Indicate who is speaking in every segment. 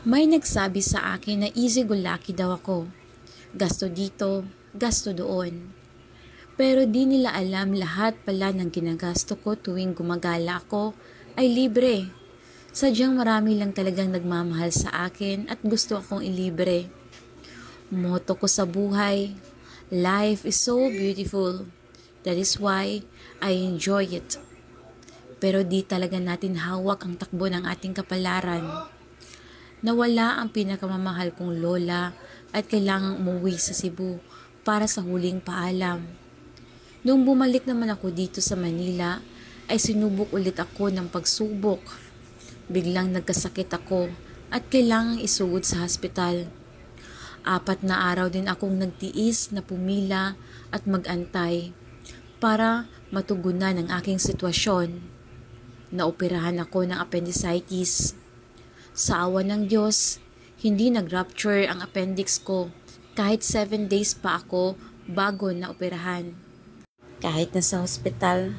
Speaker 1: May nagsabi sa akin na easy-go-lucky daw ako. Gasto dito, gasto doon. Pero di nila alam lahat pala ng ginagasto ko tuwing gumagala ako ay libre. Sadyang marami lang talagang nagmamahal sa akin at gusto akong ilibre. Motto ko sa buhay, life is so beautiful. That is why I enjoy it. Pero di talaga natin hawak ang takbo ng ating kapalaran. Nawala ang pinakamamahal kong lola at kailangang umuwi sa Cebu para sa huling paalam. Nung bumalik naman ako dito sa Manila, ay sinubok ulit ako ng pagsubok. Biglang nagkasakit ako at kailangang isugod sa hospital. 4 na araw din akong nagtiis na pumila at magantay para matugunan ang aking sitwasyon. Naoperahan ako ng appendicitis. Sa awa ng Diyos, hindi nag-rupture ang appendix ko kahit 7 days pa ako bago naoperahan. Kahit nasa hospital,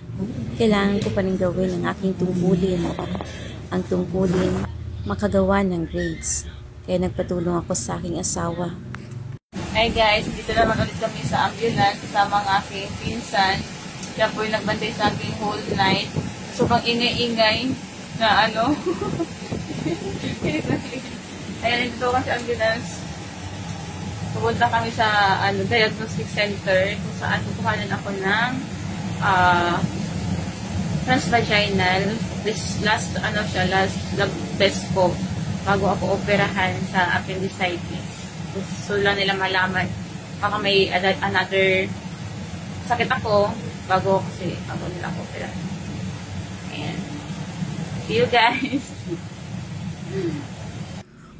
Speaker 1: kailangan ko pa rin gawin ang aking tungkulin. Ang tungkulin, makagawa ng grades. Kaya nagpatulong ako sa aking asawa.
Speaker 2: Hi guys, dito naman ulit kami sa ambulance kasama ng aking pinsan. Siya po yung nagbantay sa aking whole night. So, pang ingay-ingay na ano. Ayan, dito kasi ambulance. Pupunta kami sa diagnostic center kung saan kukuhanan ako ng transvaginal. This last lab test ko bago ako operahan sa appendicitis. So lang nila malaman baka may another sakit ako bago nila ako operahan. Ayan. See you guys!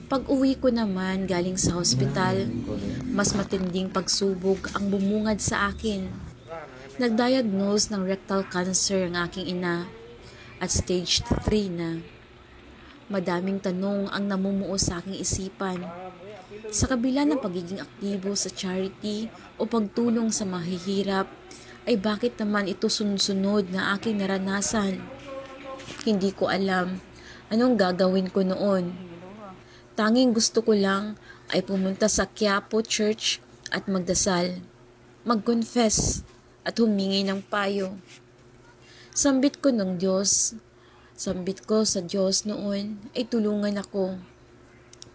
Speaker 1: Pag-uwi ko naman galing sa hospital, mas matinding pagsubok ang bumungad sa akin. Nagdiagnose ng rectal cancer ang aking ina at stage 3 na. Madaming tanong ang namumuo sa aking isipan. Sa kabila ng pagiging aktibo sa charity o pagtulong sa mahihirap, ay bakit naman ito sunod-sunod na aking naranasan? Hindi ko alam anong gagawin ko noon. Tanging gusto ko lang ay pumunta sa Quiapo Church at magdasal, mag-confess at humingi ng payo. Sambit ko sa Diyos noon ay tulungan ako.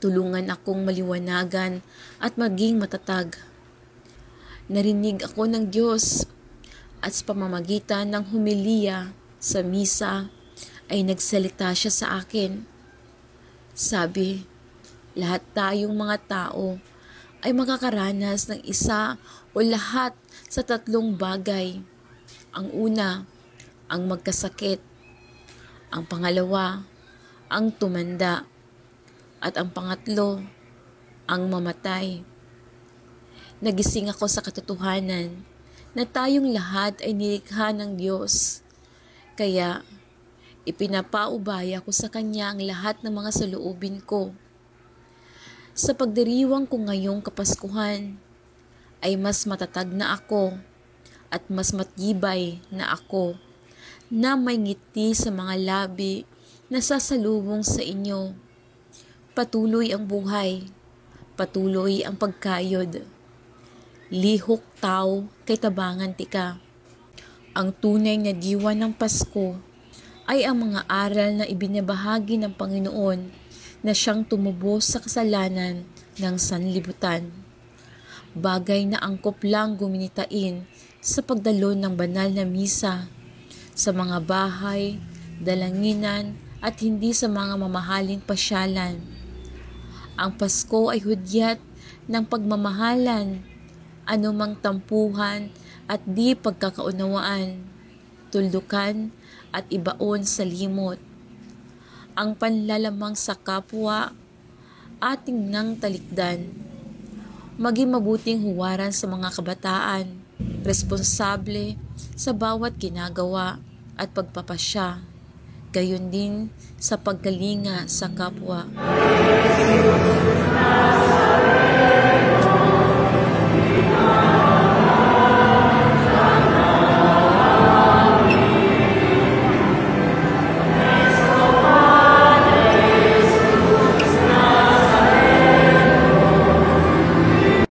Speaker 1: Tulungan akong maliwanagan at maging matatag. Narinig ako ng Diyos at sa pamamagitan ng humiliya sa misa ay nagsalita siya sa akin. Sabi, lahat tayong mga tao ay makakaranas ng isa o lahat sa 3 bagay. Ang una, ang magkasakit. Ang pangalawa, ang tumanda. At ang pangatlo, ang mamatay. Nagising ako sa katotohanan na tayong lahat ay nilikha ng Diyos. Kaya, ipinapaubaya ko sa Kanya ang lahat ng mga saloobin ko. Sa pagdiriwang ko ngayong Kapaskuhan, ay mas matatag na ako at mas matibay na ako na may ngiti sa mga labi na sasalubong sa inyo. Patuloy ang buhay, patuloy ang pagkayod. Lihok tao kay tabangan tika. Ang tunay na diwa ng Pasko ay ang mga aral na ibinabahagi ng Panginoon na siyang tumubos sa kasalanan ng sanlibutan. Bagay na angkop lang guminitain sa pagdalo ng banal na misa sa mga bahay, dalanginan at hindi sa mga mamahaling pasyalan. Ang Pasko ay hudyat ng pagmamahalan, anumang tampuhan at di pagkakaunawaan, tuldukan at ibaon sa limot. Ang panlalamang sa kapwa, ating nang talikdan. Maging mabuting huwaran sa mga kabataan, responsable sa bawat ginagawa at pagpapasya, gayon din sa pagkalinga sa kapwa.